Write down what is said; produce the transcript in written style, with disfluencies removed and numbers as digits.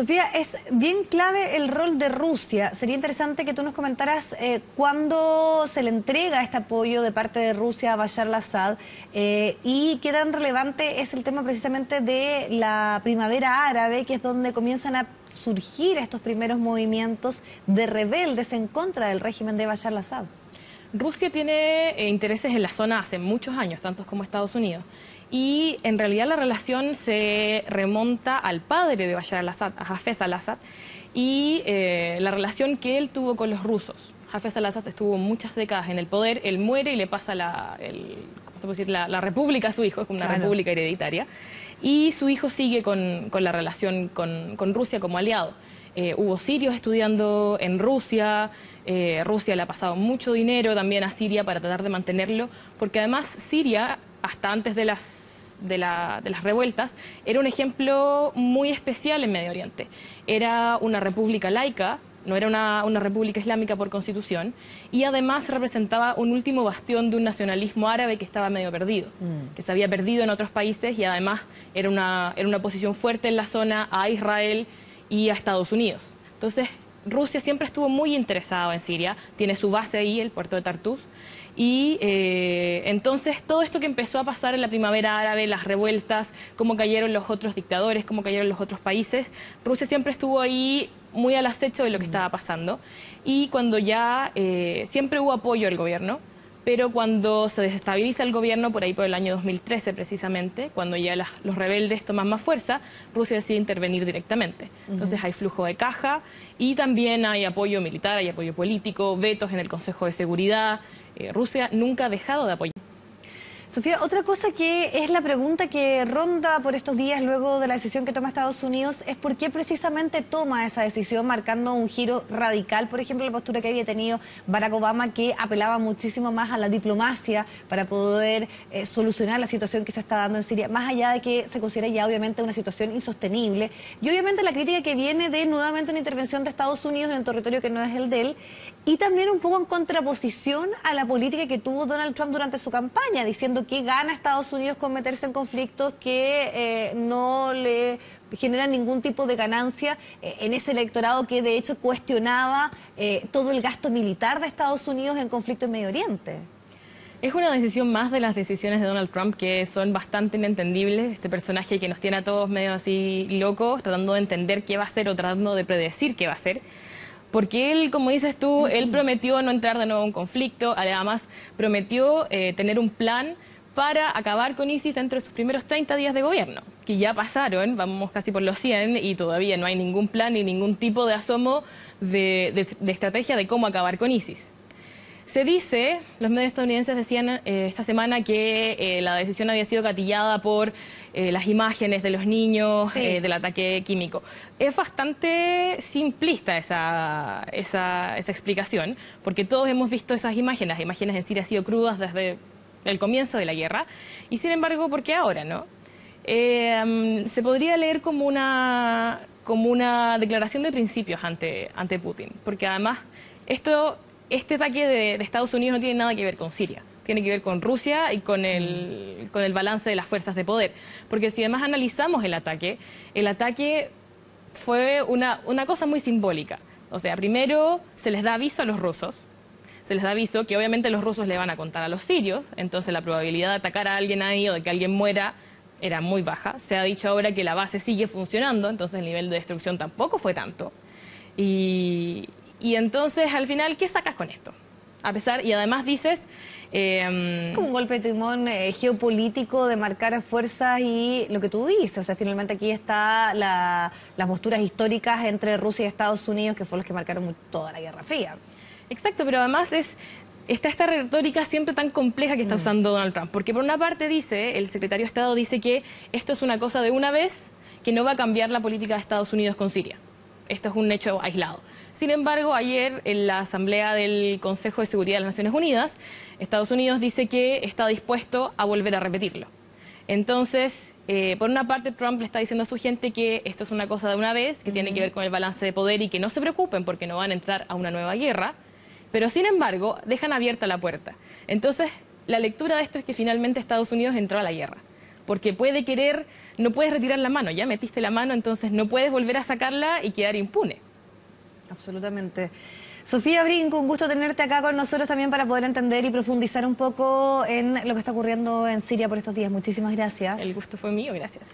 Sofía, es bien clave el rol de Rusia. Sería interesante que tú nos comentaras cuándo se le entrega este apoyo de parte de Rusia a Bashar al-Assad y qué tan relevante es el tema precisamente de la primavera árabe, que es donde comienzan a surgir estos primeros movimientos de rebeldes en contra del régimen de Bashar al-Assad. Rusia tiene intereses en la zona hace muchos años, tantos como Estados Unidos. Y en realidad la relación se remonta al padre de Bashar al-Assad, a Hafez al-Assad, y la relación que él tuvo con los rusos. Hafez al-Assad estuvo muchas décadas en el poder, él muere y le pasa la república a su hijo, es como una república hereditaria, y su hijo sigue con la relación con Rusia como aliado. Hubo sirios estudiando en Rusia, Rusia le ha pasado mucho dinero también a Siria para tratar de mantenerlo, porque además Siria, hasta antes de las revueltas, era un ejemplo muy especial en Medio Oriente. Era una república laica, no era una república islámica por constitución, y además representaba un último bastión de un nacionalismo árabe que estaba medio perdido, que se había perdido en otros países, y además era una oposición fuerte en la zona a Israel y a Estados Unidos. Entonces, Rusia siempre estuvo muy interesada en Siria, tiene su base ahí, el puerto de Tartus, y entonces todo esto que empezó a pasar en la primavera árabe, las revueltas, cómo cayeron los otros dictadores, cómo cayeron los otros países, Rusia siempre estuvo ahí muy al acecho de lo que estaba pasando, y cuando ya siempre hubo apoyo al gobierno, pero cuando se desestabiliza el gobierno, por ahí por el año 2013 precisamente, cuando ya los rebeldes toman más fuerza, Rusia decide intervenir directamente. Entonces hay flujo de caja y también hay apoyo militar, hay apoyo político, vetos en el Consejo de Seguridad. Rusia nunca ha dejado de apoyar. Sofía, otra cosa que es la pregunta que ronda por estos días luego de la decisión que toma Estados Unidos es por qué precisamente toma esa decisión, marcando un giro radical, por ejemplo, la postura que había tenido Barack Obama, que apelaba muchísimo más a la diplomacia para poder solucionar la situación que se está dando en Siria, más allá de que se considera ya obviamente una situación insostenible. Y obviamente la crítica que viene de nuevamente una intervención de Estados Unidos en un territorio que no es el de él, y también un poco en contraposición a la política que tuvo Donald Trump durante su campaña, diciendo que gana Estados Unidos con meterse en conflictos que no le generan ningún tipo de ganancia en ese electorado que de hecho cuestionaba todo el gasto militar de Estados Unidos en conflicto en Medio Oriente. Es una decisión más de las decisiones de Donald Trump que son bastante inentendibles. Este personaje que nos tiene a todos medio así locos, tratando de entender qué va a hacer o tratando de predecir qué va a hacer. Porque él, como dices tú, él prometió no entrar de nuevo en un conflicto, además prometió tener un plan para acabar con ISIS dentro de sus primeros 30 días de gobierno, que ya pasaron, vamos casi por los 100, y todavía no hay ningún plan ni ningún tipo de asomo de estrategia de cómo acabar con ISIS. Se dice, los medios estadounidenses decían esta semana que la decisión había sido gatillada por las imágenes de los niños, del ataque químico. Es bastante simplista esa explicación, porque todos hemos visto esas imágenes. Las imágenes en Siria han sido crudas desde el comienzo de la guerra, y sin embargo, ¿por qué ahora, no? Se podría leer como una declaración de principios ante Putin, porque además este ataque de Estados Unidos no tiene nada que ver con Siria, tiene que ver con Rusia y con el balance de las fuerzas de poder. Porque si además analizamos el ataque fue una cosa muy simbólica. O sea, primero se les da aviso a los rusos, se les da aviso que obviamente los rusos le van a contar a los sirios, entonces la probabilidad de atacar a alguien ahí o de que alguien muera era muy baja. Se ha dicho ahora que la base sigue funcionando, entonces el nivel de destrucción tampoco fue tanto. Y entonces, al final, ¿qué sacas con esto? Y además dices... como un golpe de timón geopolítico de marcar fuerzas y lo que tú dices, o sea, finalmente aquí está las posturas históricas entre Rusia y Estados Unidos, que fueron los que marcaron toda la Guerra Fría. Exacto, pero además está esta retórica siempre tan compleja que está usando Donald Trump, porque por una parte el secretario de Estado dice que esto es una cosa de una vez, que no va a cambiar la política de Estados Unidos con Siria. Esto es un hecho aislado. Sin embargo, ayer en la Asamblea del Consejo de Seguridad de las Naciones Unidas, Estados Unidos dice que está dispuesto a volver a repetirlo. Entonces, por una parte, Trump le está diciendo a su gente que esto es una cosa de una vez, que tiene que ver con el balance de poder y que no se preocupen porque no van a entrar a una nueva guerra, pero sin embargo, dejan abierta la puerta. Entonces, la lectura de esto es que finalmente Estados Unidos entró a la guerra, porque puede querer, no puedes retirar la mano, ya metiste la mano, entonces no puedes volver a sacarla y quedar impune. Absolutamente. Sofía Brinco, un gusto tenerte acá con nosotros también para poder entender y profundizar un poco en lo que está ocurriendo en Siria por estos días. Muchísimas gracias. El gusto fue mío, gracias.